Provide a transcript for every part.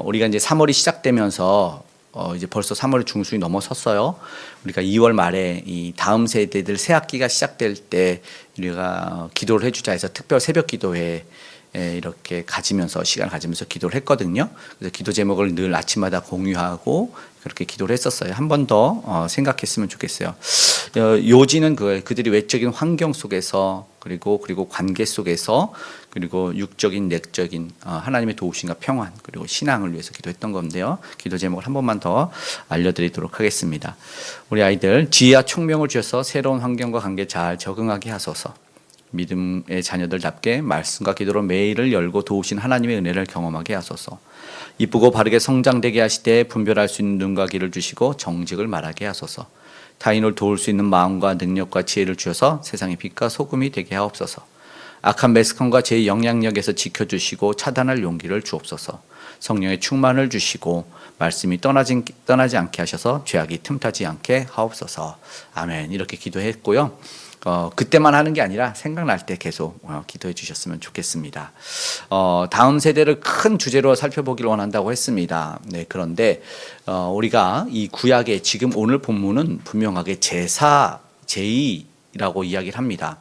우리가 이제 3월이 시작되면서 이제 벌써 3월 중순이 넘어섰어요. 우리가 2월 말에 이 다음 세대들 새 학기가 시작될 때 우리가 기도를 해주자 해서 특별 새벽 기도회 이렇게 시간을 가지면서 기도를 했거든요. 그래서 기도 제목을 늘 아침마다 공유하고 그렇게 기도를 했었어요. 한 번 더 생각했으면 좋겠어요. 요지는 그들이 외적인 환경 속에서 그리고 관계 속에서 그리고 육적인 내적인 하나님의 도우심과 평안 그리고 신앙을 위해서 기도했던 건데요. 기도 제목을 한 번만 더 알려드리도록 하겠습니다. 우리 아이들 지혜와 총명을 주셔서 새로운 환경과 관계에 잘 적응하게 하소서. 믿음의 자녀들답게 말씀과 기도로 매일을 열고 도우신 하나님의 은혜를 경험하게 하소서. 이쁘고 바르게 성장되게 하시되 분별할 수 있는 눈과 귀를 주시고 정직을 말하게 하소서. 타인을 도울 수 있는 마음과 능력과 지혜를 주셔서 세상의 빛과 소금이 되게 하옵소서. 악한 매스컴과 제 영향력에서 지켜주시고 차단할 용기를 주옵소서. 성령의 충만을 주시고 말씀이 떠나지 않게 하셔서 죄악이 틈타지 않게 하옵소서. 아멘. 이렇게 기도했고요. 그때만 하는 게 아니라 생각날 때 계속 기도해 주셨으면 좋겠습니다. 다음 세대를 큰 주제로 살펴보기를 원한다고 했습니다. 네, 그런데 우리가 이 구약의 지금 오늘 본문은 분명하게 제사제의라고 이야기를 합니다.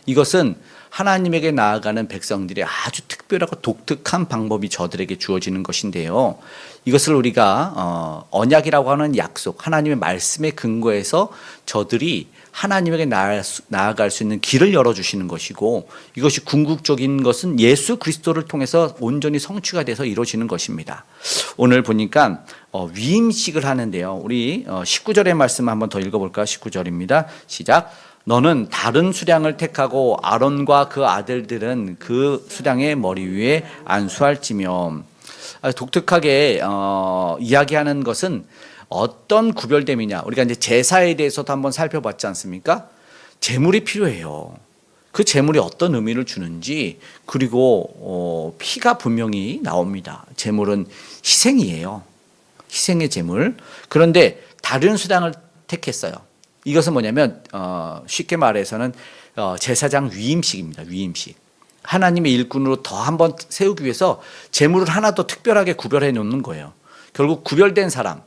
이것은 하나님에게 나아가는 백성들의 아주 특별하고 독특한 방법이 저들에게 주어지는 것인데요. 이것을 우리가 언약이라고 하는 약속, 하나님의 말씀에 근거해서 저들이 하나님에게 나아갈 수 있는 길을 열어주시는 것이고, 이것이 궁극적인 것은 예수 그리스도를 통해서 온전히 성취가 돼서 이루어지는 것입니다. 오늘 보니까 위임식을 하는데요. 우리 19절의 말씀 한번 더 읽어볼까요? 19절입니다. 시작. 너는 다른 수량을 택하고 아론과 그 아들들은 그 수량의 머리 위에 안수할지며. 독특하게 이야기하는 것은 어떤 구별됨이냐. 우리가 이제 제사에 대해서도 한번 살펴봤지 않습니까? 제물이 필요해요. 그 제물이 어떤 의미를 주는지, 그리고 피가 분명히 나옵니다. 제물은 희생이에요. 희생의 제물. 그런데 다른 수량을 택했어요. 이것은 뭐냐면 쉽게 말해서는 제사장 위임식입니다. 위임식. 하나님의 일꾼으로 더 한번 세우기 위해서 제물을 하나 더 특별하게 구별해 놓는 거예요. 결국 구별된 사람,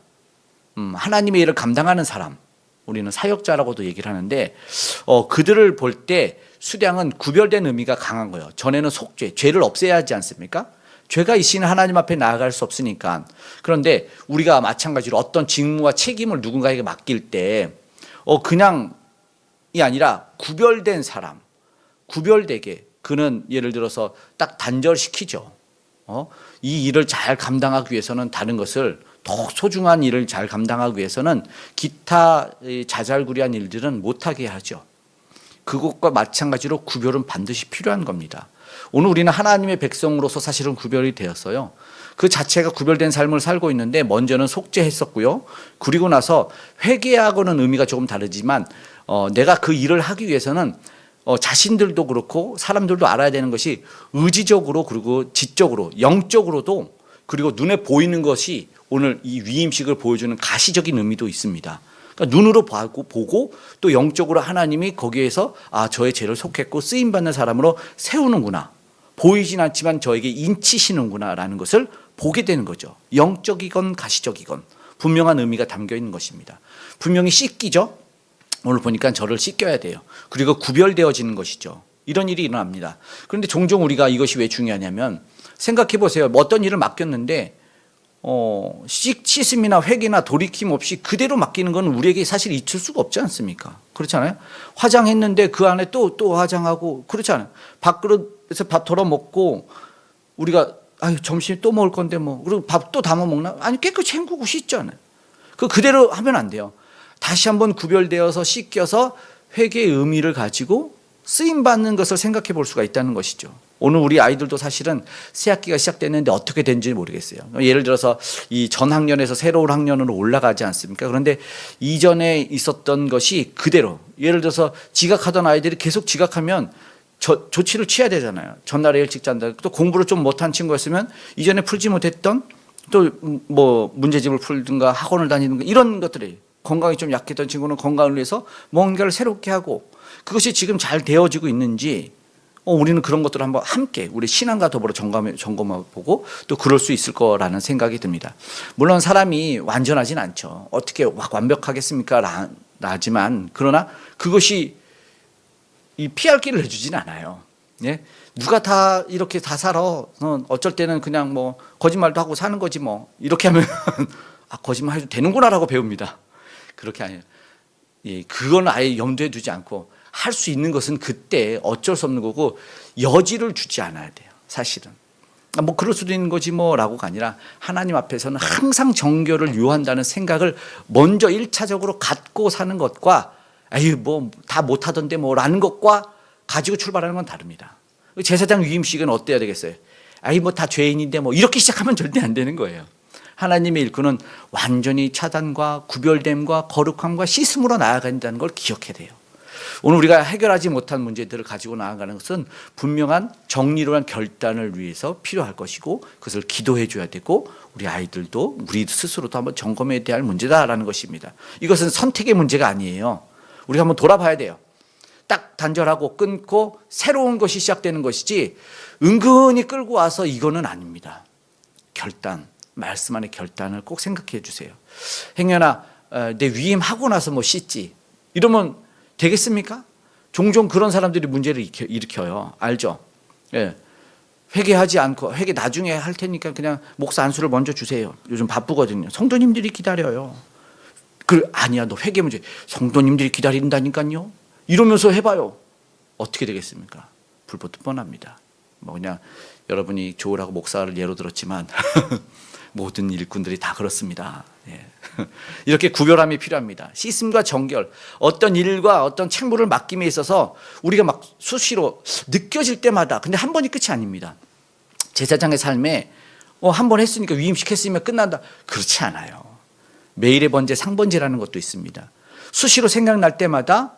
하나님의 일을 감당하는 사람, 우리는 사역자라고도 얘기를 하는데 그들을 볼 때 수량은 구별된 의미가 강한 거예요. 전에는 속죄, 죄를 없애야 하지 않습니까? 죄가 있으면 하나님 앞에 나아갈 수 없으니까. 그런데 우리가 마찬가지로 어떤 직무와 책임을 누군가에게 맡길 때 그냥이 아니라 구별된 사람, 구별되게 그는 예를 들어서 딱 단절시키죠. 이 일을 잘 감당하기 위해서는 다른 것을 더 소중한 일을 잘 감당하기 위해서는 기타 자잘구리한 일들은 못하게 하죠. 그것과 마찬가지로 구별은 반드시 필요한 겁니다. 오늘 우리는 하나님의 백성으로서 사실은 구별이 되었어요. 그 자체가 구별된 삶을 살고 있는데 먼저는 속죄했었고요. 그리고 나서 회개하고는 의미가 조금 다르지만 내가 그 일을 하기 위해서는 자신들도 그렇고 사람들도 알아야 되는 것이 의지적으로 그리고 지적으로 영적으로도 그리고 눈에 보이는 것이 오늘 이 위임식을 보여주는 가시적인 의미도 있습니다. 그러니까 눈으로 보고 또 영적으로 하나님이 거기에서 저의 죄를 속했고 쓰임받는 사람으로 세우는구나. 보이진 않지만 저에게 인치시는구나 라는 것을 보게 되는 거죠. 영적이건 가시적이건 분명한 의미가 담겨 있는 것입니다. 분명히 씻기죠. 오늘 보니까 저를 씻겨야 돼요. 그리고 구별되어지는 것이죠. 이런 일이 일어납니다. 그런데 종종 우리가 이것이 왜 중요하냐면 생각해 보세요. 어떤 일을 맡겼는데 씻음이나 회개나 돌이킴 없이 그대로 맡기는 건 우리에게 사실 있을 수가 없지 않습니까? 그렇잖아요. 화장했는데 그 안에 또 화장하고 그렇잖아요. 밥그릇에서 밥 덜어 먹고 우리가 점심에 또 먹을 건데 그리고 밥 또 담아 먹나? 아니 깨끗이 헹구고 씻잖아요. 그대로 하면 안 돼요. 다시 한번 구별되어서 씻겨서 회개의 의미를 가지고 쓰임받는 것을 생각해 볼 수가 있다는 것이죠. 오늘 우리 아이들도 사실은 새 학기가 시작됐는데 어떻게 된지 모르겠어요. 예를 들어서 이 전 학년에서 새로운 학년으로 올라가지 않습니까? 그런데 이전에 있었던 것이 그대로, 예를 들어서 지각하던 아이들이 계속 지각하면 조치를 취해야 되잖아요. 전날에 일찍 잔다. 또 공부를 좀 못한 친구였으면 이전에 풀지 못했던 또 문제집을 풀든가 학원을 다니든가 이런 것들이, 건강이 좀 약했던 친구는 건강을 위해서 뭔가를 새롭게 하고, 그것이 지금 잘 되어지고 있는지 우리는 그런 것들을 한번 함께 우리 신앙과 더불어 점검해 보고 또 그럴 수 있을 거라는 생각이 듭니다. 물론 사람이 완전하진 않죠. 어떻게 막 완벽하겠습니까? 라지만 그러나 그것이 이 피할 길을 해주진 않아요. 예? 누가 다 이렇게 다 살아? 어쩔 때는 그냥 뭐 거짓말도 하고 사는 거지 뭐 이렇게 하면 아, 거짓말 해도 되는구나라고 배웁니다. 그렇게 아니에요. 예, 그건 아예 염두에 두지 않고 할 수 있는 것은 그때 어쩔 수 없는 거고 여지를 주지 않아야 돼요. 사실은. 뭐 그럴 수도 있는 거지 뭐라고가 아니라 하나님 앞에서는 항상 정결을 요한다는 생각을 먼저 1차적으로 갖고 사는 것과 아유 뭐 다 못하던데 뭐라는 것과 가지고 출발하는 건 다릅니다. 제사장 위임식은 어때야 되겠어요? 아이 뭐 다 죄인인데 뭐 이렇게 시작하면 절대 안 되는 거예요. 하나님의 일꾼은 완전히 차단과 구별됨과 거룩함과 씻음으로 나아간다는 걸 기억해야 돼요. 오늘 우리가 해결하지 못한 문제들을 가지고 나아가는 것은 분명한 정리로한 결단을 위해서 필요할 것이고 그것을 기도해 줘야 되고 우리 아이들도 우리 스스로도 한번 점검해야 할 문제다라는 것입니다. 이것은 선택의 문제가 아니에요. 우리가 한번 돌아봐야 돼요. 딱 단절하고 끊고 새로운 것이 시작되는 것이지 은근히 끌고 와서 이거는 아닙니다. 결단, 말씀 안의 결단을 꼭 생각해 주세요. 행여나 내 위임하고 나서 뭐 씻지 이러면 되겠습니까? 종종 그런 사람들이 문제를 일으켜요. 알죠? 예. 회개하지 않고 회개 나중에 할 테니까 그냥 목사 안수를 먼저 주세요. 요즘 바쁘거든요. 성도님들이 기다려요. 아니야 너 회개 문제 성도님들이 기다린다니까요. 이러면서 해봐요. 어떻게 되겠습니까? 불보듯 뻔합니다. 뭐 그냥 여러분이 좋으라고 목사를 예로 들었지만 모든 일꾼들이 다 그렇습니다. 예. 이렇게 구별함이 필요합니다. 씻음과 정결, 어떤 일과 어떤 책무를 맡김에 있어서 우리가 막 수시로 느껴질 때마다, 근데 한 번이 끝이 아닙니다. 제사장의 삶에 한 번 했으니까 위임식 했으면 끝난다. 그렇지 않아요. 매일의 번제, 상번제라는 것도 있습니다. 수시로 생각날 때마다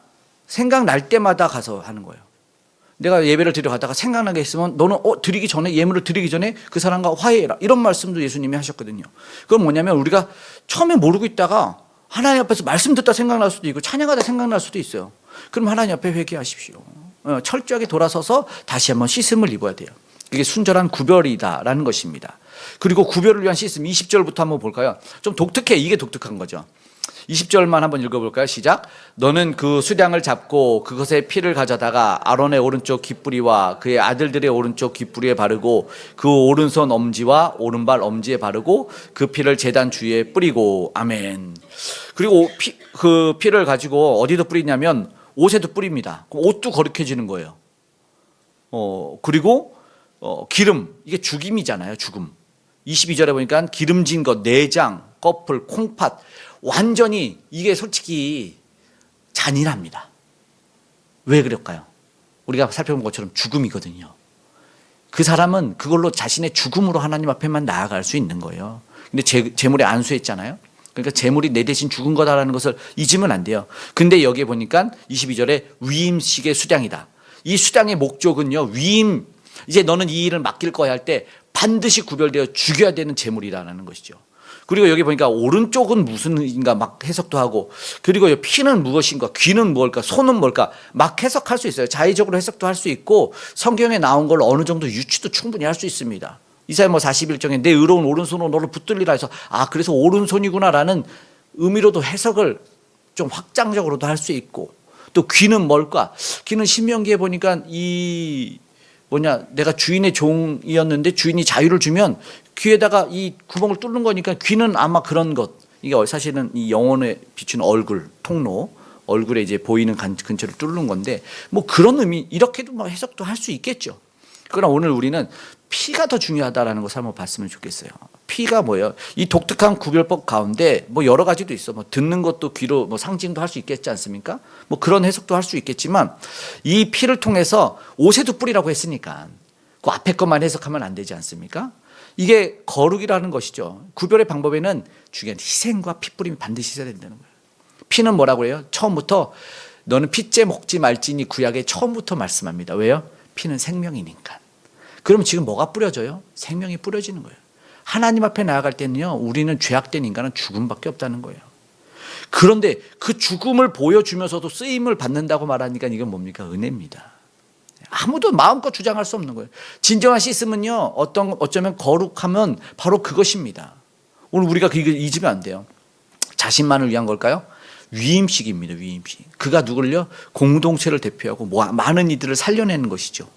가서 하는 거예요. 내가 예배를 드려 가다가 생각나게 했으면 너는 드리기 전에 예물을 드리기 전에 그 사람과 화해해라. 이런 말씀도 예수님이 하셨거든요. 그건 뭐냐면 우리가 처음에 모르고 있다가 하나님 앞에서 말씀 듣다 생각날 수도 있고 찬양하다 생각날 수도 있어요. 그럼 하나님 앞에 회개하십시오. 철저하게 돌아서서 다시 한번 씻음을 입어야 돼요. 이게 순절한 구별이다라는 것입니다. 그리고 구별을 위한 씻음 20절부터 한번 볼까요? 좀 독특해. 이게 독특한 거죠. 20절만 한번 읽어볼까요? 시작. 너는 그 수량을 잡고 그것의 피를 가져다가 아론의 오른쪽 깃뿌리와 그의 아들들의 오른쪽 깃뿌리에 바르고 그 오른손 엄지와 오른발 엄지에 바르고 그 피를 제단 주위에 뿌리고. 아멘. 그리고 그 피를 가지고 어디도 뿌리냐면 옷에도 뿌립니다. 그럼 옷도 거룩해지는 거예요. 그리고 기름, 이게 죽임이잖아요. 죽음. 22절에 보니까 기름진 것, 내장, 꺼풀, 콩팥, 완전히 이게 솔직히 잔인합니다. 왜 그럴까요? 우리가 살펴본 것처럼 죽음이거든요. 그 사람은 그걸로 자신의 죽음으로 하나님 앞에만 나아갈 수 있는 거예요. 근데 제물에 안수했잖아요. 그러니까 제물이 내 대신 죽은 거다라는 것을 잊으면 안 돼요. 근데 여기에 보니까 22절에 위임식의 수량이다. 이 수량의 목적은요, 위임, 이제 너는 이 일을 맡길 거야 할 때 반드시 구별되어 죽여야 되는 제물이라는 것이죠. 그리고 여기 보니까 오른쪽은 무슨인가 막 해석도 하고, 그리고 피는 무엇인가, 귀는 뭘까, 손은 뭘까 막 해석할 수 있어요. 자의적으로 해석도 할 수 있고 성경에 나온 걸 어느 정도 유추도 충분히 할 수 있습니다. 이사야 41장에 내 의로운 오른손으로 너를 붙들리라 해서 그래서 오른손이구나라는 의미로도 해석을 좀 확장적으로도 할 수 있고, 또 귀는 뭘까? 귀는 신명기에 보니까 내가 주인의 종이었는데 주인이 자유를 주면 귀에다가 이 구멍을 뚫는 거니까 귀는 아마 그런 것. 이게 사실은 이 영혼에 비추는 얼굴, 통로, 얼굴에 이제 보이는 근처를 뚫는 건데 뭐 그런 의미, 이렇게도 뭐 해석도 할 수 있겠죠. 그러나 오늘 우리는 피가 더 중요하다라는 것을 한번 봤으면 좋겠어요. 피가 뭐예요? 이 독특한 구별법 가운데 뭐 여러 가지도 있어. 뭐 듣는 것도 귀로 뭐 상징도 할 수 있겠지 않습니까? 뭐 그런 해석도 할 수 있겠지만 이 피를 통해서 옷에도 뿌리라고 했으니까 그 앞에 것만 해석하면 안 되지 않습니까? 이게 거룩이라는 것이죠. 구별의 방법에는 중요한 희생과 피뿌림이 반드시 있어야 된다는 거예요. 피는 뭐라고 해요? 처음부터 너는 피째 먹지 말지니 구약에 처음부터 말씀합니다. 왜요? 피는 생명이니까. 그럼 지금 뭐가 뿌려져요? 생명이 뿌려지는 거예요. 하나님 앞에 나아갈 때는요, 우리는 죄악된 인간은 죽음밖에 없다는 거예요. 그런데 그 죽음을 보여주면서도 쓰임을 받는다고 말하니까 이건 뭡니까? 은혜입니다. 아무도 마음껏 주장할 수 없는 거예요. 진정한 씻음은요, 어쩌면 거룩하면 바로 그것입니다. 오늘 우리가 그거 잊으면 안 돼요. 자신만을 위한 걸까요? 위임식입니다. 위임식. 그가 누굴요? 공동체를 대표하고 많은 이들을 살려내는 것이죠.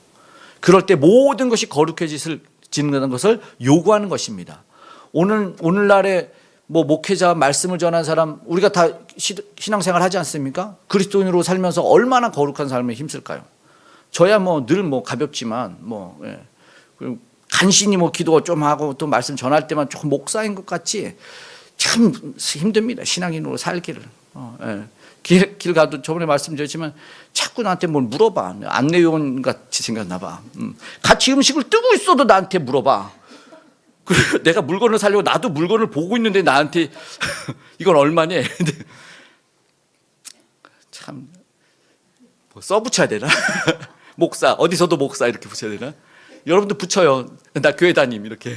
그럴 때 모든 것이 거룩해지는 것을 요구하는 것입니다. 오늘날에 목회자 말씀을 전한 사람, 우리가 다 신앙생활 하지 않습니까? 그리스도인으로 살면서 얼마나 거룩한 삶에 힘쓸까요? 저야 늘 가볍지만 예. 간신히 기도 좀 하고 또 말씀 전할 때만 조금 목사인 것 같지 참 힘듭니다. 신앙인으로 살기를. 예. 길 가도 저번에 말씀드렸지만 자꾸 나한테 뭘 물어봐. 안내요원 같이 생겼나 봐. 같이 음식을 뜨고 있어도 나한테 물어봐. 그리고 내가 물건을 사려고 나도 물건을 보고 있는데 나한테 이건 얼마냐? 참 써붙여야 되나? 목사, 어디서도 목사 이렇게 붙여야 되나? 여러분도 붙여요. 나 교회 다님 이렇게.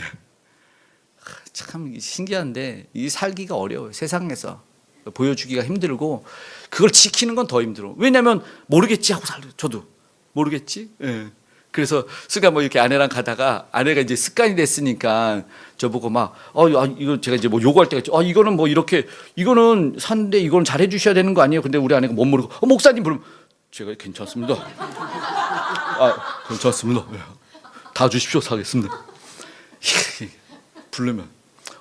참 신기한데 이 살기가 어려워요. 세상에서 보여주기가 힘들고 그걸 지키는 건 더 힘들어. 왜냐하면 모르겠지 하고 살려. 저도 모르겠지. 예. 그래서 순간 이렇게 아내랑 가다가 아내가 이제 습관이 됐으니까 저보고 이거 제가 이제 요구할 때가 있죠. 이거는 이렇게 이거는 샀는데 이건 잘해 주셔야 되는 거 아니에요? 근데 우리 아내가 못 모르고 목사님 부르면 제가 괜찮습니다. 괜찮습니다. 다 주십시오. 사겠습니다. 부르면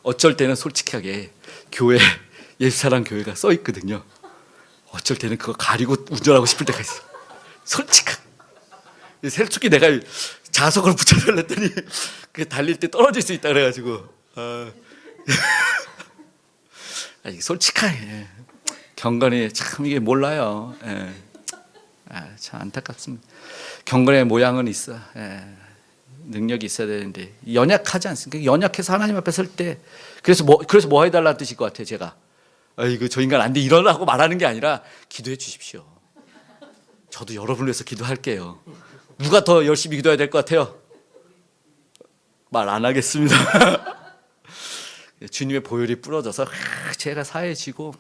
어쩔 때는 솔직하게 교회 예수사랑 교회가 써 있거든요. 어쩔 때는 그거 가리고 운전하고 싶을 때가 있어. 솔직하게. 솔직히 내가 자석을 붙여달랬더니 그게 달릴 때 떨어질 수 있다 그래가지고 솔직하게 경건이 참 이게 몰라요. 예. 참 안타깝습니다. 경건의 모양은 있어. 예. 능력이 있어야 되는데 연약하지 않습니까? 연약해서 하나님 앞에 설 때 그래서 뭐 해달라는 뜻일 것 같아요. 제가 아이고 저 인간 안 돼 일어나고 말하는 게 아니라 기도해 주십시오. 저도 여러분을 위해서 기도할게요. 누가 더 열심히 기도해야 될 것 같아요? 말 안 하겠습니다. 주님의 보혈이 뿌려져서 제가 사해지고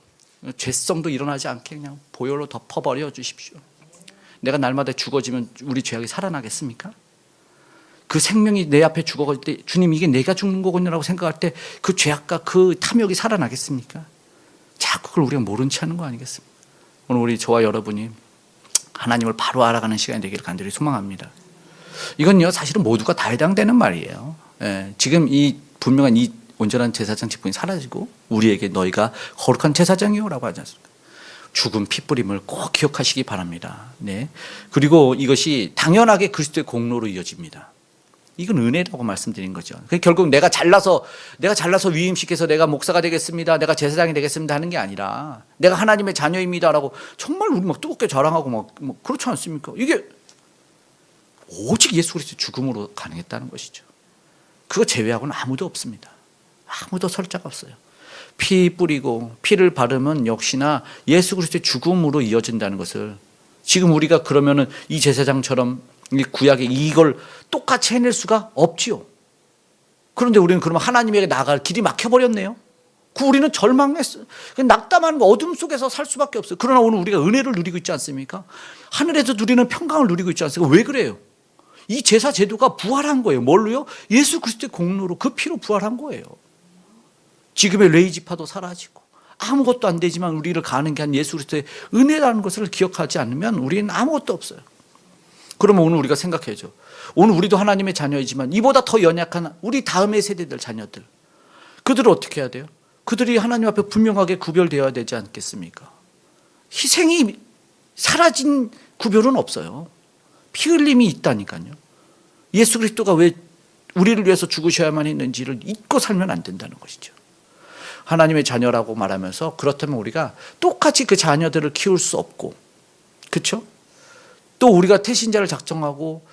죄성도 일어나지 않게 그냥 보혈로 덮어버려 주십시오. 내가 날마다 죽어지면 우리 죄악이 살아나겠습니까? 그 생명이 내 앞에 죽어갈 때 주님 이게 내가 죽는 거군요라고 생각할 때 그 죄악과 그 탐욕이 살아나겠습니까? 자꾸 그걸 우리가 모른 채 하는 거 아니겠습니까? 오늘 저와 여러분이 하나님을 바로 알아가는 시간이 되기를 간절히 소망합니다. 이건요 사실은 모두가 다 해당되는 말이에요. 예, 지금 분명한 이 온전한 제사장 직분이 사라지고 우리에게 너희가 거룩한 제사장이요라고 하지 않습니까? 죽은 핏부림을 꼭 기억하시기 바랍니다. 네. 그리고 이것이 당연하게 그리스도의 공로로 이어집니다. 이건 은혜라고 말씀드린 거죠. 결국 내가 잘나서 위임시켜서 내가 목사가 되겠습니다, 내가 제사장이 되겠습니다 하는 게 아니라 내가 하나님의 자녀입니다라고 정말 우리 뜨겁게 자랑하고 그렇지 않습니까? 이게 오직 예수 그리스도의 죽음으로 가능했다는 것이죠. 그거 제외하고는 아무도 없습니다. 아무도 설 자가 없어요. 피 뿌리고 피를 바르면 역시나 예수 그리스도의 죽음으로 이어진다는 것을 지금 우리가 그러면은 이 제사장처럼 이 구약에 이걸 똑같이 해낼 수가 없지요. 그런데 우리는 그러면 하나님에게 나갈 길이 막혀버렸네요. 우리는 절망했어요. 낙담하는 거 어둠 속에서 살 수밖에 없어요. 그러나 오늘 우리가 은혜를 누리고 있지 않습니까? 하늘에서 누리는 평강을 누리고 있지 않습니까? 왜 그래요? 이 제사 제도가 부활한 거예요. 뭘로요? 예수 그리스도의 공로로 그 피로 부활한 거예요. 지금의 레이지파도 사라지고 아무것도 안 되지만 우리를 가능케 한 예수 그리스도의 은혜라는 것을 기억하지 않으면 우리는 아무것도 없어요. 그러면 오늘 우리가 생각해야죠. 오늘 우리도 하나님의 자녀이지만 이보다 더 연약한 우리 다음의 세대들 자녀들, 그들을 어떻게 해야 돼요? 그들이 하나님 앞에 분명하게 구별되어야 되지 않겠습니까? 희생이 사라진 구별은 없어요. 피 흘림이 있다니까요. 예수 그리스도가 왜 우리를 위해서 죽으셔야만 했는지를 잊고 살면 안 된다는 것이죠. 하나님의 자녀라고 말하면서 그렇다면 우리가 똑같이 그 자녀들을 키울 수 없고, 그렇죠? 또 우리가 태신자를 작정하고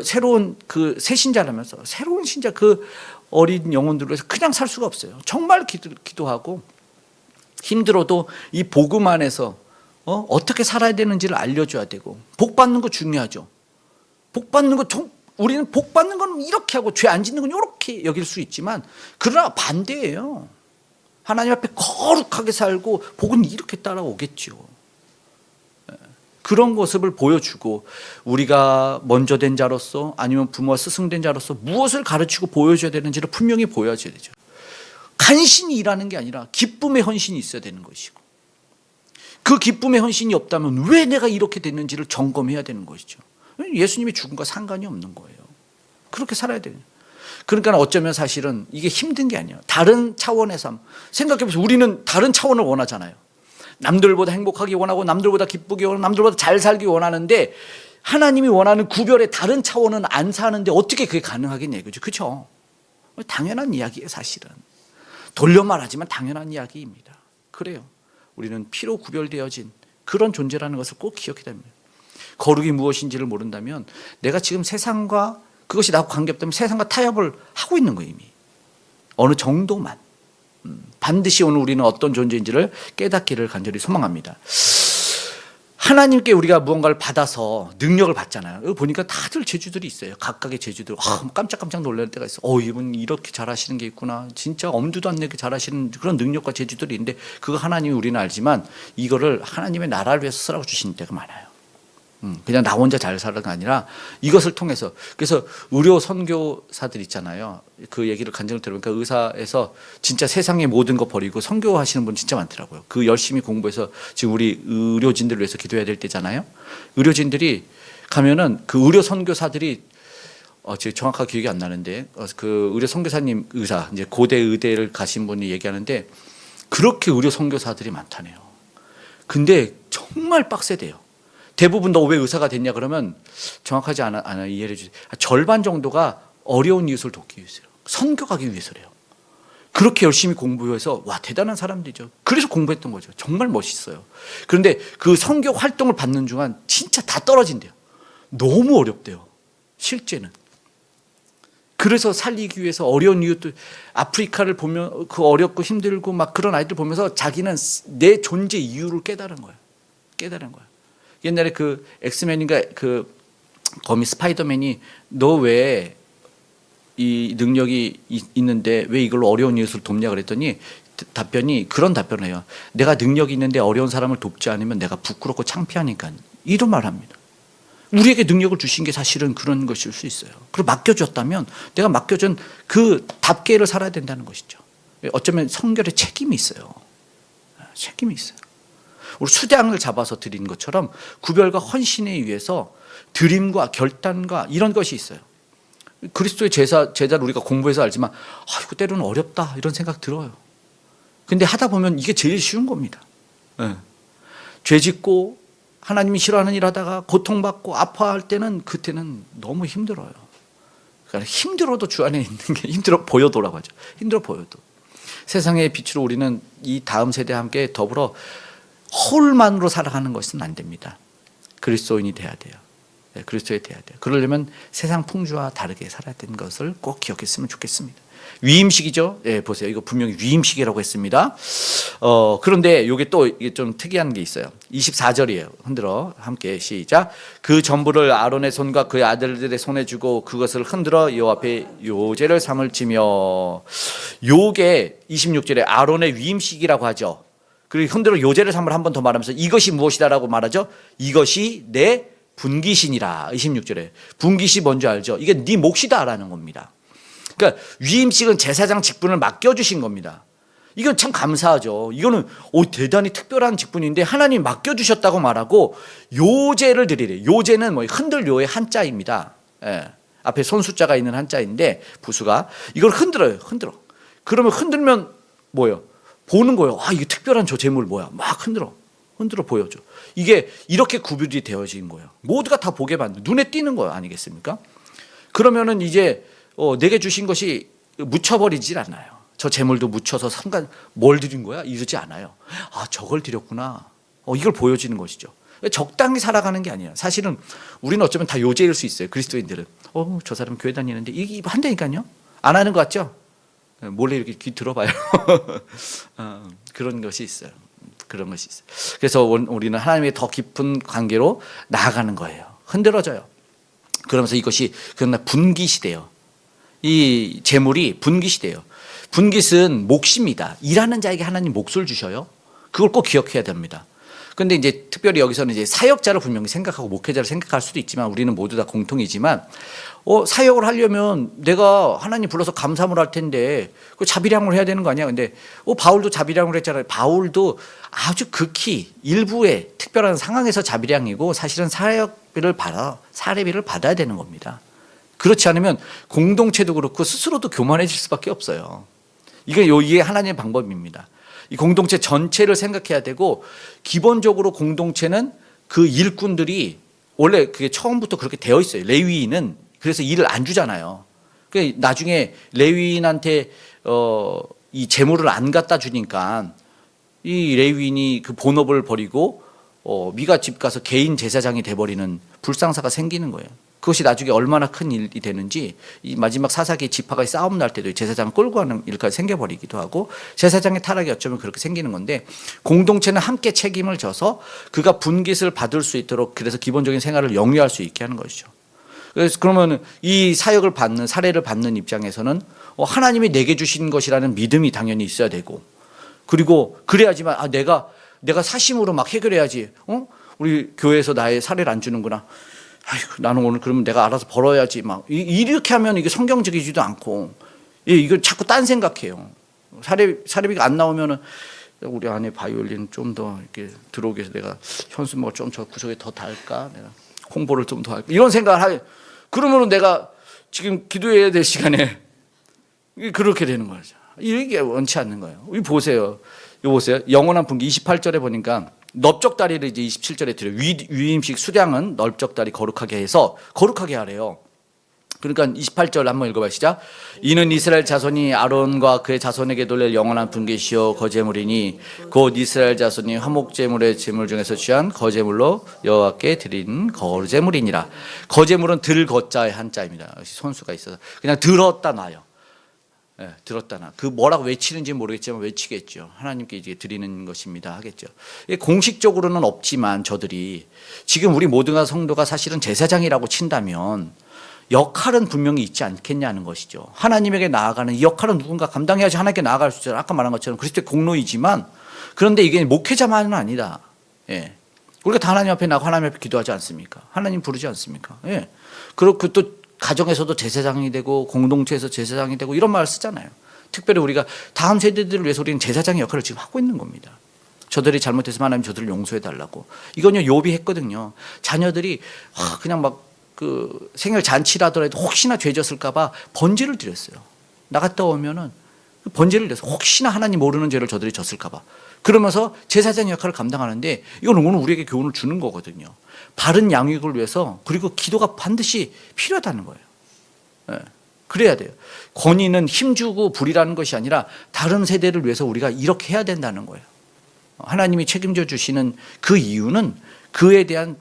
새로운 새신자라면서 새로운 신자 어린 영혼들을 위해서 그냥 살 수가 없어요. 정말 기도하고 힘들어도 이 복음 안에서 어떻게 살아야 되는지를 알려줘야 되고, 복 받는 거 중요하죠. 우리는 복 받는 건 이렇게 하고 죄 안 짓는 건 이렇게 여길 수 있지만, 그러나 반대예요. 하나님 앞에 거룩하게 살고 복은 이렇게 따라오겠죠. 그런 모습을 보여주고 우리가 먼저 된 자로서 아니면 부모와 스승된 자로서 무엇을 가르치고 보여줘야 되는지를 분명히 보여줘야 되죠. 간신히 일하는 게 아니라 기쁨의 헌신이 있어야 되는 것이고 그 기쁨의 헌신이 없다면 왜 내가 이렇게 됐는지를 점검해야 되는 것이죠. 예수님이 죽음과 상관이 없는 거예요. 그렇게 살아야 돼요. 그러니까 어쩌면 사실은 이게 힘든 게 아니에요. 다른 차원의 삶. 생각해보세요. 우리는 다른 차원을 원하잖아요. 남들보다 행복하기 원하고 남들보다 기쁘기 원하고 남들보다 잘 살기 원하는데 하나님이 원하는 구별의 다른 차원은 안 사는데 어떻게 그게 가능하겠냐 이거죠. 그렇죠? 당연한 이야기예요. 사실은. 돌려 말하지만 당연한 이야기입니다. 그래요. 우리는 피로 구별되어진 그런 존재라는 것을 꼭 기억해야 됩니다. 거룩이 무엇인지를 모른다면 내가 지금 세상과 그것이 나하고 관계없다면 세상과 타협을 하고 있는 거예요. 이미. 어느 정도만. 반드시 오늘 우리는 어떤 존재인지를 깨닫기를 간절히 소망합니다. 하나님께 우리가 무언가를 받아서 능력을 받잖아요. 여기 보니까 다들 재주들이 있어요. 각각의 재주들. 깜짝깜짝 놀랄 때가 있어. 이분 이렇게 잘하시는 게 있구나. 진짜 엄두도 안 내게 잘하시는 그런 능력과 재주들이 있는데 그거 하나님이 우리는 알지만 이거를 하나님의 나라를 위해서 쓰라고 주시는 때가 많아요. 그냥 나 혼자 잘 살아가 게 아니라 이것을 통해서. 그래서 의료 선교사들 있잖아요. 그 얘기를 간증을 들어보니까 의사에서 진짜 세상의 모든 거 버리고 선교하시는 분 진짜 많더라고요. 그 열심히 공부해서 지금 우리 의료진들을 위해서 기도해야 될 때잖아요. 의료진들이 가면은 그 의료 선교사들이 지금 정확하게 기억이 안 나는데 그 의료 선교사님 의사 이제 고대 의대를 가신 분이 얘기하는데 그렇게 의료 선교사들이 많다네요. 근데 정말 빡세대요. 대부분 너 왜 의사가 됐냐 그러면 정확하지 않아 이해해 주세요. 절반 정도가 어려운 이웃을 돕기 위해서요. 선교하기 위해서래요. 그렇게 열심히 공부해서 와 대단한 사람들이죠. 그래서 공부했던 거죠. 정말 멋있어요. 그런데 그 선교 활동을 받는 중간 진짜 다 떨어진대요. 너무 어렵대요. 실제는. 그래서 살리기 위해서 어려운 이웃들 아프리카를 보면 그 어렵고 힘들고 막 그런 아이들 보면서 자기는 내 존재 이유를 깨달은 거예요. 깨달은 거예요. 옛날에 그 엑스맨인가 그 거미 스파이더맨이 너 왜 이 능력이 있는데 왜 이걸로 어려운 이웃을 돕냐 그랬더니 답변이 그런 답변을 해요. 내가 능력이 있는데 어려운 사람을 돕지 않으면 내가 부끄럽고 창피하니까. 이런 말 합니다. 우리에게 능력을 주신 게 사실은 그런 것일 수 있어요. 그리고 맡겨줬다면 내가 맡겨준 그 답계를 살아야 된다는 것이죠. 어쩌면 성결의 책임이 있어요. 책임이 있어요. 우리 수장을 잡아서 드린 것처럼 구별과 헌신에 의해서 드림과 결단과 이런 것이 있어요. 그리스도의 제자를 우리가 공부해서 알지만 이거 때로는 어렵다 이런 생각 들어요. 근데 하다 보면 이게 제일 쉬운 겁니다. 죄 짓고 하나님이 싫어하는 일 하다가 고통받고 아파할 때는 그때는 너무 힘들어요. 그러니까 힘들어도 주 안에 있는 게 힘들어 보여도라고 하죠. 힘들어 보여도. 세상의 빛으로 우리는 이 다음 세대와 함께 더불어 허울만으로 살아가는 것은 안 됩니다. 그리스도인이 돼야 돼요. 그리스도인이 돼야 돼요. 그러려면 세상 풍조와 다르게 살아야 되는 것을 꼭 기억했으면 좋겠습니다. 위임식이죠. 보세요. 이거 분명히 위임식이라고 했습니다. 그런데 이게 또 이게 좀 특이한 게 있어요. 24절이에요. 흔들어 함께 시작. 그 전부를 아론의 손과 그의 아들들의 손에 주고 그것을 흔들어 여호와 앞에 요제를 삼을지며. 요게 26절에 아론의 위임식이라고 하죠. 그리고 흔들어 요제를 삼을 한 번 더 말하면서 이것이 무엇이다라고 말하죠. 이것이 내 분기신이라. 26절에 분기시 뭔지 알죠? 이게 네 몫이다라는 겁니다. 그러니까 위임식은 제사장 직분을 맡겨주신 겁니다. 이건 참 감사하죠. 이거는 대단히 특별한 직분인데 하나님 맡겨주셨다고 말하고 요제를 드리래. 요제는 뭐 흔들 요의 한자입니다. 앞에 손숫자가 있는 한자인데 부수가 이걸 흔들어요. 흔들어. 그러면 흔들면 뭐예요? 보는 거예요. 이게 특별한 저 재물 뭐야? 막 흔들어 보여줘. 이게 이렇게 구별이 되어진 거예요. 모두가 다 보게 만든 눈에 띄는 거 아니겠습니까? 그러면은 이제 내게 주신 것이 묻혀버리질 않아요. 저 재물도 묻혀서 상관 뭘 드린 거야? 이러지 않아요. 저걸 드렸구나. 이걸 보여지는 것이죠. 적당히 살아가는 게 아니에요. 사실은 우리는 어쩌면 다 요제일 수 있어요. 그리스도인들은 저 사람 교회 다니는데 이게 한다니까요. 안 하는 것 같죠? 몰래 이렇게 귀 들어봐요. 그런 것이 있어요. 그런 것이 있어요. 그래서 우리는 하나님의 더 깊은 관계로 나아가는 거예요. 흔들어져요. 그러면서 이것이 그러나 분깃이 이 재물이 분깃이 돼요. 분깃은 몫입니다. 일하는 자에게 하나님 몫을 주셔요. 그걸 꼭 기억해야 됩니다. 근데 이제 특별히 여기서는 이제 사역자를 분명히 생각하고 목회자를 생각할 수도 있지만 우리는 모두 다 공통이지만 사역을 하려면 내가 하나님 불러서 감사함을 할 텐데 그 자비량을 해야 되는 거 아니야? 근데 바울도 자비량을 했잖아요. 바울도 아주 극히 일부의 특별한 상황에서 자비량이고 사실은 사례비를 받아야 되는 겁니다. 그렇지 않으면 공동체도 그렇고 스스로도 교만해질 수밖에 없어요. 이게 하나님의 방법입니다. 이 공동체 전체를 생각해야 되고 기본적으로 공동체는 그 일꾼들이 원래 그게 처음부터 그렇게 되어 있어요. 레위인은 그래서 일을 안 주잖아요. 그러니까 나중에 레위인한테 이 재물을 안 갖다 주니까 이 레위인이 그 본업을 버리고 미가 집 가서 개인 제사장이 돼버리는 불상사가 생기는 거예요. 그것이 나중에 얼마나 큰 일이 되는지 이 마지막 사사기 지파가 싸움 날 때도 제사장을 끌고 가는 일까지 생겨버리기도 하고 제사장의 타락이 어쩌면 그렇게 생기는 건데 공동체는 함께 책임을 져서 그가 분깃을 받을 수 있도록 그래서 기본적인 생활을 영위할 수 있게 하는 것이죠. 그래서 그러면 이 사역을 받는 사례를 받는 입장에서는 하나님이 내게 주신 것이라는 믿음이 당연히 있어야 되고 그리고 그래야지만 내가 사심으로 막 해결해야지. 우리 교회에서 나의 사례를 안 주는구나. 아이고, 나는 오늘 그러면 내가 알아서 벌어야지. 막 이렇게 하면 이게 성경적이지도 않고, 이걸 자꾸 딴 생각해요. 사례비가 안 나오면은 우리 아내 바이올린 좀 더 이렇게 들어오게 해서 내가 현수막을 좀 저 구석에 더 달까? 내가 홍보를 좀 더 할까? 이런 생각을 하게. 그러면은 내가 지금 기도해야 될 시간에 그렇게 되는 거죠. 이게 원치 않는 거예요. 이거 보세요. 영원한 분기 28절에 보니까 넓적다리를 이제 27절에 드려요. 위임식 수량은 넓적다리 거룩하게 해서 거룩하게 하래요. 그러니까 28절 한번 읽어봐요. 시작. 이는 이스라엘 자손이 아론과 그의 자손에게 돌릴 영원한 분깃이요 거제물이니 곧 이스라엘 자손이 화목제물의 제물 중에서 취한 거제물로 여호와께 드린 거제물이니라. 거제물은 들거자의 한자입니다. 손수가 있어서 그냥 들었다 놔요. 들었다 나. 그 뭐라고 외치는지 모르겠지만 외치겠죠. 하나님께 이제 드리는 것입니다 하겠죠. 공식적으로는 없지만 저들이 지금 우리 모두가 성도가 사실은 제사장이라고 친다면 역할은 분명히 있지 않겠냐는 것이죠. 하나님에게 나아가는 이 역할은 누군가 감당해야지 하나님께 나아갈 수 있잖아요. 아까 말한 것처럼 그리스도의 공로이지만 그런데 이게 목회자만은 아니다. 우리가 다 하나님 앞에 나가고 하나님 앞에 기도하지 않습니까? 하나님 부르지 않습니까? 그리고 또 가정에서도 제사장이 되고 공동체에서 제사장이 되고 이런 말을 쓰잖아요. 특별히 우리가 다음 세대들을 위해서 우리는 제사장의 역할을 지금 하고 있는 겁니다. 저들이 잘못했으면 하나님 저들을 용서해 달라고. 이건요 욥이 했거든요. 자녀들이 그냥 막 그 생일 잔치라더라도 혹시나 죄 졌을까봐 번제를 드렸어요. 나갔다 오면은 번제를 드려서 혹시나 하나님 모르는 죄를 저들이 졌을까봐. 그러면서 제사장의 역할을 감당하는데 이건 오늘 우리에게 교훈을 주는 거거든요. 바른 양육을 위해서 그리고 기도가 반드시 필요하다는 거예요. 그래야 돼요. 권위는 힘주고 부리라는 것이 아니라 다른 세대를 위해서 우리가 이렇게 해야 된다는 거예요. 하나님이 책임져 주시는 그 이유는 그에 대한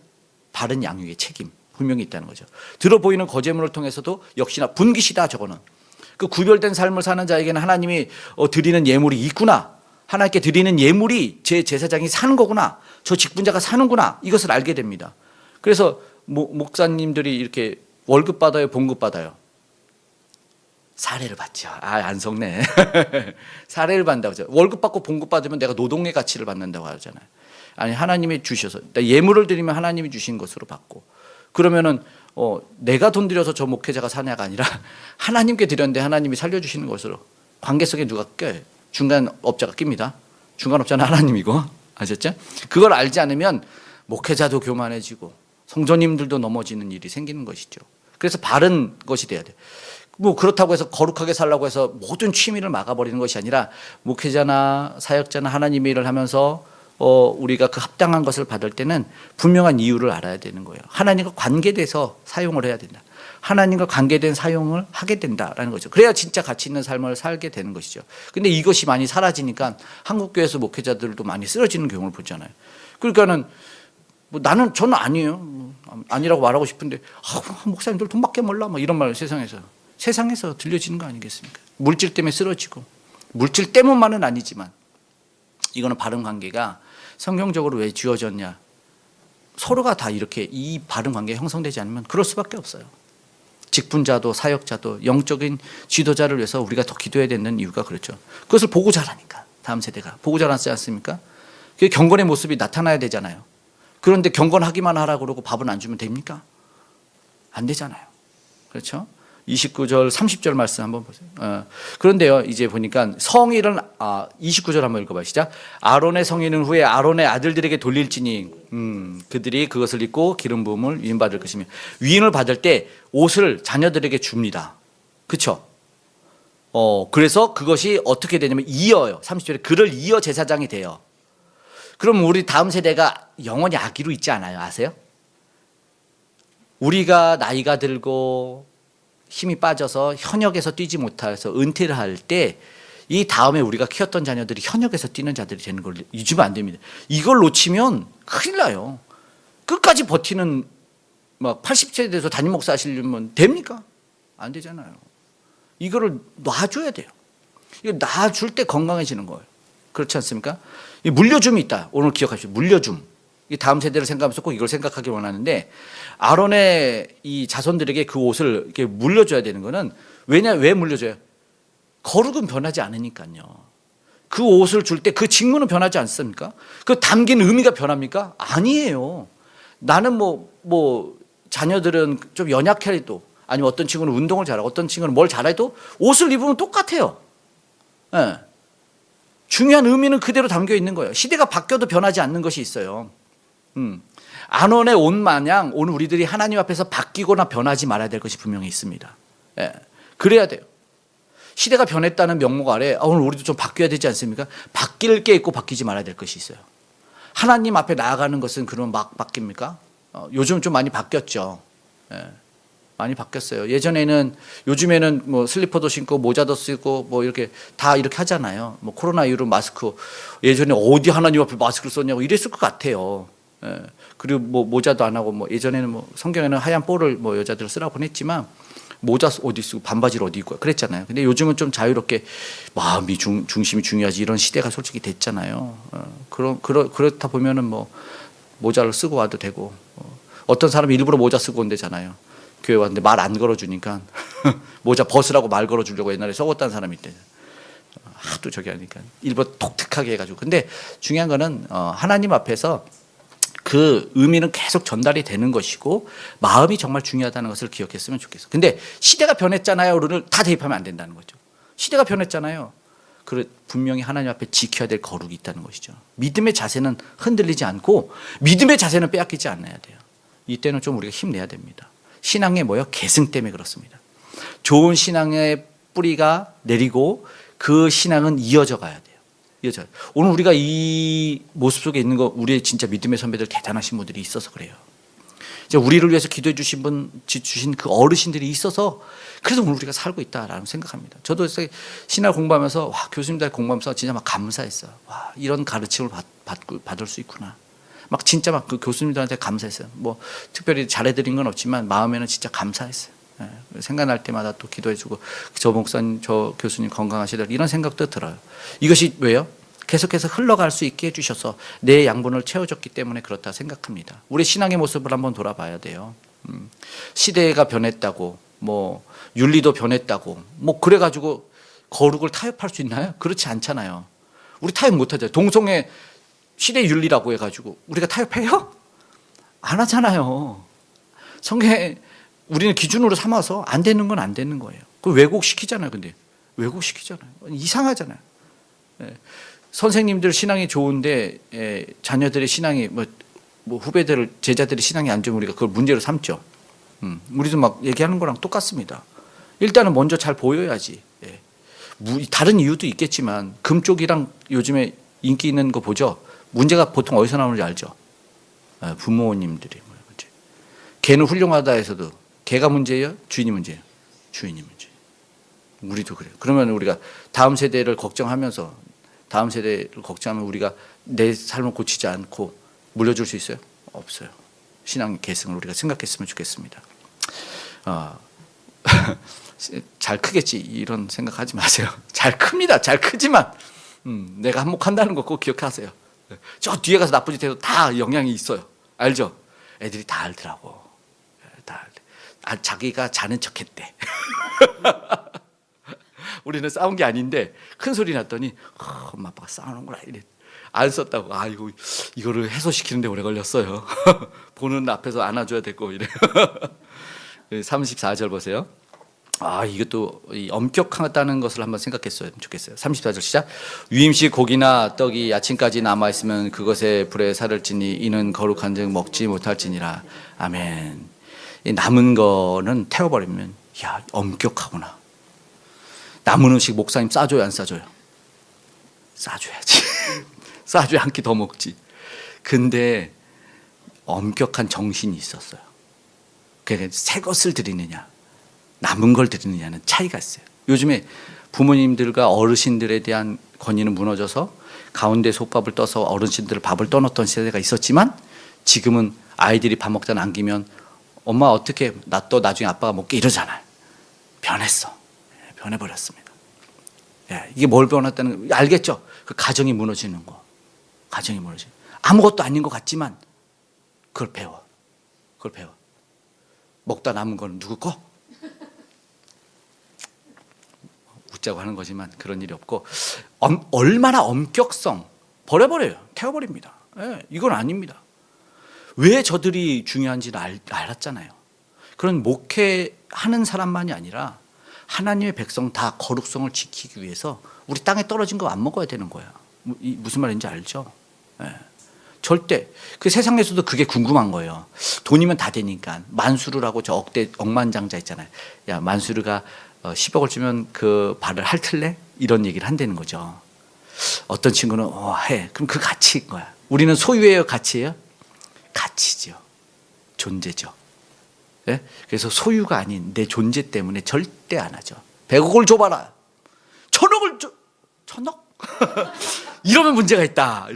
바른 양육의 책임 분명히 있다는 거죠. 들어 보이는 거제물을 통해서도 역시나 분깃이다. 저거는 그 구별된 삶을 사는 자에게는 하나님이 드리는 예물이 있구나. 하나님께 드리는 예물이 제 제사장이 사는 거구나. 저 직분자가 사는구나. 이것을 알게 됩니다. 그래서 목사님들이 이렇게 월급 받아요, 봉급 받아요? 사례를 받죠. 안 속네. 사례를 받는다고 하죠. 월급 받고 봉급 받으면 내가 노동의 가치를 받는다고 하잖아요. 아니 하나님이 주셔서 예물을 드리면 하나님이 주신 것으로 받고 그러면은 내가 돈 들여서 저 목회자가 사냐가 아니라 하나님께 드렸는데 하나님이 살려주시는 것으로 관계 속에 누가 껴요. 중간업자가 낍니다. 중간업자는 하나님이고 아셨죠? 그걸 알지 않으면 목회자도 교만해지고 성도님들도 넘어지는 일이 생기는 것이죠. 그래서 바른 것이 돼야 돼요. 그렇다고 해서 거룩하게 살라고 해서 모든 취미를 막아버리는 것이 아니라 목회자나 사역자나 하나님의 일을 하면서 우리가 그 합당한 것을 받을 때는 분명한 이유를 알아야 되는 거예요. 하나님과 관계돼서 사용을 해야 된다. 하나님과 관계된 사용을 하게 된다라는 거죠. 그래야 진짜 가치 있는 삶을 살게 되는 것이죠. 근데 이것이 많이 사라지니까 한국교회에서 목회자들도 많이 쓰러지는 경우를 보잖아요. 그러니까는 저는 아니에요. 아니라고 말하고 싶은데 목사님들 돈밖에 몰라 막 이런 말 세상에서 들려지는 거 아니겠습니까? 물질 때문에 쓰러지고 물질 때문만은 아니지만 이거는 바른 관계가 성경적으로 왜 주어졌냐? 서로가 다 이렇게 이 바른 관계가 형성되지 않으면 그럴 수밖에 없어요. 직분자도 사역자도 영적인 지도자를 위해서 우리가 더 기도해야 되는 이유가 그렇죠. 그것을 보고 자라니까 다음 세대가 보고 자라지 않습니까? 그 경건의 모습이 나타나야 되잖아요. 그런데 경건하기만 하라 그러고 밥은 안 주면 됩니까? 안 되잖아요. 그렇죠? 29절 30절 말씀 한번 보세요. 그런데요, 이제 보니까 성일은 29절 한번 읽어봐요. 시작. 아론의 성인은 후에 아론의 아들들에게 돌릴지니 그들이 그것을 입고 기름 부음을 위임 받을 것이며, 위임을 받을 때 옷을 자녀들에게 줍니다. 그렇죠? 그래서 그것이 어떻게 되냐면 이어요. 30절에 그를 이어 제사장이 돼요. 그럼 우리 다음 세대가 영원히 아기로 있지 않아요? 아세요? 우리가 나이가 들고 힘이 빠져서 현역에서 뛰지 못해서 은퇴를 할 때 이 다음에 우리가 키웠던 자녀들이 현역에서 뛰는 자들이 되는 걸 잊으면 안 됩니다. 이걸 놓치면 큰일 나요. 끝까지 버티는 막 80세 돼서 담임 목사 하시려면 됩니까? 안 되잖아요. 이거를 놔줘야 돼요. 이거 놔줄 때 건강해지는 거예요. 그렇지 않습니까? 이 물려줌이 있다. 오늘 기억하십시오. 물려줌. 이 다음 세대를 생각하면서 꼭 이걸 생각하기 원하는데, 아론의 이 자손들에게 그 옷을 이렇게 물려줘야 되는 거는 왜 물려줘요? 거룩은 변하지 않으니까요. 그 옷을 줄 때 그 직무는 변하지 않습니까? 그 담긴 의미가 변합니까? 아니에요. 나는 뭐 자녀들은 좀 연약해도, 아니면 어떤 친구는 운동을 잘하고 어떤 친구는 뭘 잘해도 옷을 입으면 똑같아요. 네. 중요한 의미는 그대로 담겨 있는 거예요. 시대가 바뀌어도 변하지 않는 것이 있어요. 아론의 옷 마냥 오늘 우리들이 하나님 앞에서 바뀌거나 변하지 말아야 될 것이 분명히 있습니다. 예, 그래야 돼요. 시대가 변했다는 명목 아래 오늘 우리도 좀 바뀌어야 되지 않습니까? 바뀔 게 있고 바뀌지 말아야 될 것이 있어요. 하나님 앞에 나아가는 것은 그러면 막 바뀝니까? 요즘 좀 많이 바뀌었죠. 예, 많이 바뀌었어요. 요즘에는 뭐 슬리퍼도 신고 모자도 쓰고 뭐 이렇게 다 이렇게 하잖아요. 뭐 코로나 이후로 마스크, 예전에 어디 하나님 앞에 마스크를 썼냐고 이랬을 것 같아요. 예. 그리고 뭐 모자도 안 하고, 뭐 예전에는 뭐 성경에는 하얀 뿔을 뭐 여자들 쓰라고 했지만 모자 어디 쓰고 반바지를 어디 입고 그랬잖아요. 근데 요즘은 좀 자유롭게 마음이 중심이 중요하지 이런 시대가 솔직히 됐잖아요. 그렇다 보면은 뭐 모자를 쓰고 와도 되고, 어떤 사람이 일부러 모자 쓰고 온대잖아요. 교회 왔는데 말 안 걸어주니까 모자 벗으라고 말 걸어주려고 옛날에 썩었다는 사람이 있대. 하도 저기 하니까 일부러 독특하게 해가지고. 근데 중요한 거는 하나님 앞에서 그 의미는 계속 전달이 되는 것이고 마음이 정말 중요하다는 것을 기억했으면 좋겠어요. 근데 시대가 변했잖아요를 다 대입하면 안 된다는 거죠. 시대가 변했잖아요. 분명히 하나님 앞에 지켜야 될 거룩이 있다는 것이죠. 믿음의 자세는 흔들리지 않고 믿음의 자세는 빼앗기지 않아야 돼요. 이때는 좀 우리가 힘내야 됩니다. 신앙의 계승 때문에 그렇습니다. 좋은 신앙의 뿌리가 내리고 그 신앙은 이어져 가야 돼요. 오늘 우리가 이 모습 속에 있는 거, 우리의 진짜 믿음의 선배들 대단하신 분들이 있어서 그래요. 이제 우리를 위해서 기도해 주신 그 어르신들이 있어서 그래서 오늘 우리가 살고 있다라는 생각합니다. 저도 신학 공부하면서 교수님들 공부하면서 진짜 막 감사했어요. 와, 이런 가르침을 받을 수 있구나. 막 진짜 막 그 교수님들한테 감사했어요. 뭐 특별히 잘해드린 건 없지만 마음에는 진짜 감사했어요. 생각날 때마다 또 기도해주고 저 목사님, 저 교수님 건강하시더라 이런 생각도 들어요. 이것이 왜요? 계속해서 흘러갈 수 있게 해주셔서 내 양분을 채워줬기 때문에 그렇다 생각합니다. 우리 신앙의 모습을 한번 돌아봐야 돼요. 시대가 변했다고, 뭐 윤리도 변했다고, 뭐 그래가지고 거룩을 타협할 수 있나요? 그렇지 않잖아요. 우리 타협 못하죠. 동성애 시대 윤리라고 해가지고 우리가 타협해요? 안 하잖아요. 성경에 우리는 기준으로 삼아서 안 되는 건 안 되는 거예요. 그 왜곡시키잖아요. 근데 왜곡시키잖아요. 이상하잖아요. 선생님들 신앙이 좋은데 자녀들의 신앙이 뭐 후배들 제자들의 신앙이 안 좋으면 우리가 그걸 문제로 삼죠. 우리도 막 얘기하는 거랑 똑같습니다. 일단은 먼저 잘 보여야지. 다른 이유도 있겠지만 금 쪽이랑 요즘에 인기 있는 거 보죠. 문제가 보통 어디서 나오는지 알죠. 부모님들이. 걔는 훌륭하다 해서도 걔가 문제예요? 주인이 문제예요? 주인이 문제. 우리도 그래요. 그러면 우리가 다음 세대를 걱정하면 우리가 내 삶을 고치지 않고 물려줄 수 있어요? 없어요. 신앙의 계승을 우리가 생각했으면 좋겠습니다. 잘 크겠지 이런 생각하지 마세요. 잘 큽니다. 잘 크지만 내가 한몫한다는 거 꼭 기억하세요. 저 뒤에 가서 나쁜 짓 해도 다 영향이 있어요. 알죠? 애들이 다 알더라고. 자기가 자는 척했대. 우리는 싸운 게 아닌데 큰 소리 났더니 엄마 아빠가 싸우는구나 이래. 안 썼다고. 아이고 이거를 해소시키는데 오래 걸렸어요. 보는 앞에서 안아줘야 되고 이래. 34절 보세요. 이것도 엄격하다는 것을 한번 생각했으면 좋겠어요. 34절 시작. 유임시 고기나 떡이 아침까지 남아 있으면 그것에 불에 살을 찌니 이는 거룩한즉 먹지 못할지니라. 아멘. 이 남은 거는 태워버리면 엄격하구나. 남은 음식 목사님 싸줘요, 안 싸줘요? 싸줘야지. 싸줘야 한 끼 더 먹지. 근데 엄격한 정신이 있었어요. 그러니까 새 것을 드리느냐 남은 걸 드리느냐는 차이가 있어요. 요즘에 부모님들과 어르신들에 대한 권위는 무너져서 가운데 솥밥을 떠서 어르신들 밥을 떠놓던 시대가 있었지만 지금은 아이들이 밥 먹다 남기면 엄마 어떻게 놔둬 나중에 아빠가 먹게 이러잖아요. 변했어. 변해버렸습니다. 이게 뭘 변했다는 거 알겠죠? 그 가정이 무너지는 거. 가정이 무너지는 거. 아무것도 아닌 것 같지만 그걸 배워. 먹다 남은 건 누구 거? 웃자고 하는 거지만 그런 일이 없고 얼마나 엄격성 버려버려요. 태워버립니다. 이건 아닙니다. 왜 저들이 중요한지는 알았잖아요. 그런 목회하는 사람만이 아니라 하나님의 백성 다 거룩성을 지키기 위해서 우리 땅에 떨어진 거 안 먹어야 되는 거야. 무슨 말인지 알죠? 절대 그 세상에서도 그게 궁금한 거예요. 돈이면 다 되니까. 만수르라고 저 억만장자 있잖아요. 야 만수르가 10억을 주면 그 발을 핥을래? 이런 얘기를 한다는 거죠. 어떤 친구는 해. 그럼 그 가치인 거야. 우리는 소유예요, 가치예요? 가치죠. 존재죠. 그래서 소유가 아닌 내 존재 때문에 절대 안 하죠. 100억을 줘봐라. 1000억을 줘. 1000억? 이러면 문제가 있다.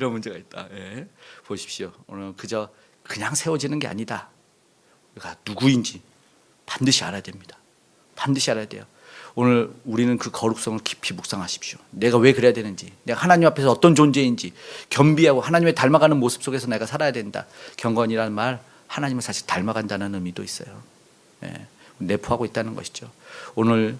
보십시오. 오늘 그냥 세워지는 게 아니다. 우리가 누구인지 반드시 알아야 됩니다. 반드시 알아야 돼요. 오늘 우리는 그 거룩성을 깊이 묵상하십시오. 내가 왜 그래야 되는지, 내가 하나님 앞에서 어떤 존재인지 겸비하고 하나님의 닮아가는 모습 속에서 내가 살아야 된다. 경건이라는 말, 하나님을 사실 닮아간다는 의미도 있어요. 내포하고 있다는 것이죠. 오늘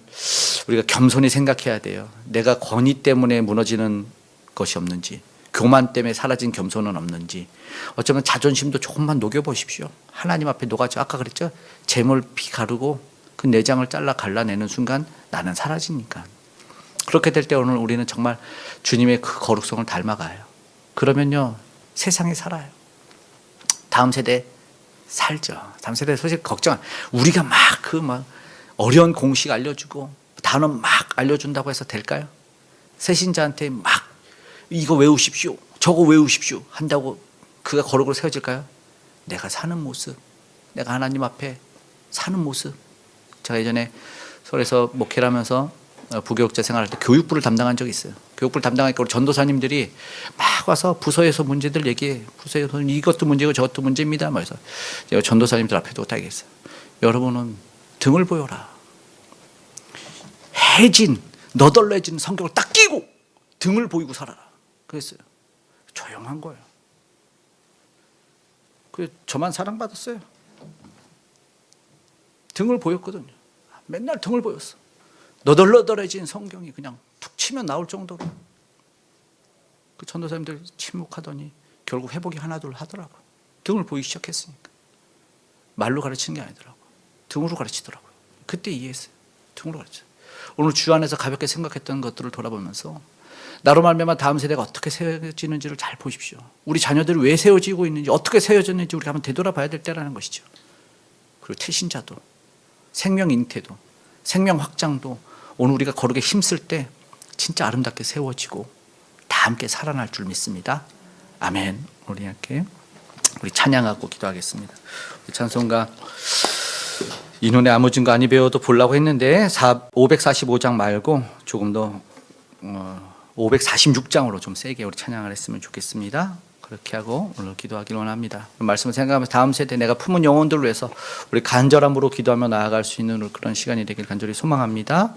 우리가 겸손히 생각해야 돼요. 내가 권위 때문에 무너지는 것이 없는지, 교만 때문에 사라진 겸손은 없는지, 어쩌면 자존심도 조금만 녹여보십시오. 하나님 앞에 녹아져. 아까 그랬죠? 재물 피 가르고 그 내장을 잘라 갈라내는 순간 나는 사라지니까. 그렇게 될 때 오늘 우리는 정말 주님의 그 거룩성을 닮아가요. 그러면요 세상에 살아요. 다음 세대 살죠. 다음 세대 소식 걱정. 우리가 막 어려운 공식 알려주고 단어 막 알려준다고 해서 될까요? 새신자한테 막 이거 외우십시오, 저거 외우십시오 한다고 그가 거룩으로 세워질까요? 내가 사는 모습, 내가 하나님 앞에 사는 모습. 제가 예전에 서울에서 목회를 하면서 부교육자 생활할 때 교육부를 담당한 적이 있어요. 교육부를 담당하니까 우리 전도사님들이 막 와서 부서에서 문제들 얘기해. 부서에서 이것도 문제고 저것도 문제입니다. 그래서 제가 전도사님들 앞에 두고 딱 얘기했어요. 여러분은 등을 보여라. 해진 너덜내진 성경을 딱 끼고 등을 보이고 살아라. 그랬어요. 조용한 거예요. 저만 사랑받았어요. 등을 보였거든요. 맨날 등을 보였어. 너덜너덜해진 성경이 그냥 툭 치면 나올 정도로. 그 전도사님들 침묵하더니 결국 회복이 하나둘 하더라고요. 등을 보이기 시작했으니까. 말로 가르치는 게 아니더라고요. 등으로 가르치더라고요. 그때 이해했어요. 등으로 가르쳐요. 오늘 주 안에서 가볍게 생각했던 것들을 돌아보면서 나로 말미암아 다음 세대가 어떻게 세워지는지를 잘 보십시오. 우리 자녀들이 왜 세워지고 있는지, 어떻게 세워졌는지 우리가 한번 되돌아봐야 될 때라는 것이죠. 그리고 태신자도, 생명 잉태도, 생명 확장도 오늘 우리가 거룩에 힘쓸 때 진짜 아름답게 세워지고 다 함께 살아날 줄 믿습니다. 아멘. 우리 찬양하고 기도하겠습니다. 우리 찬송가 이 눈에 아무 증거 아니 배워도 보려고 했는데 545장 말고 조금 더 546장으로 좀 세게 우리 찬양을 했으면 좋겠습니다. 그렇게 하고 오늘 기도하기를 원합니다. 말씀을 생각하면서 다음 세대 내가 품은 영혼들을 위해서 우리 간절함으로 기도하며 나아갈 수 있는 그런 시간이 되길 간절히 소망합니다.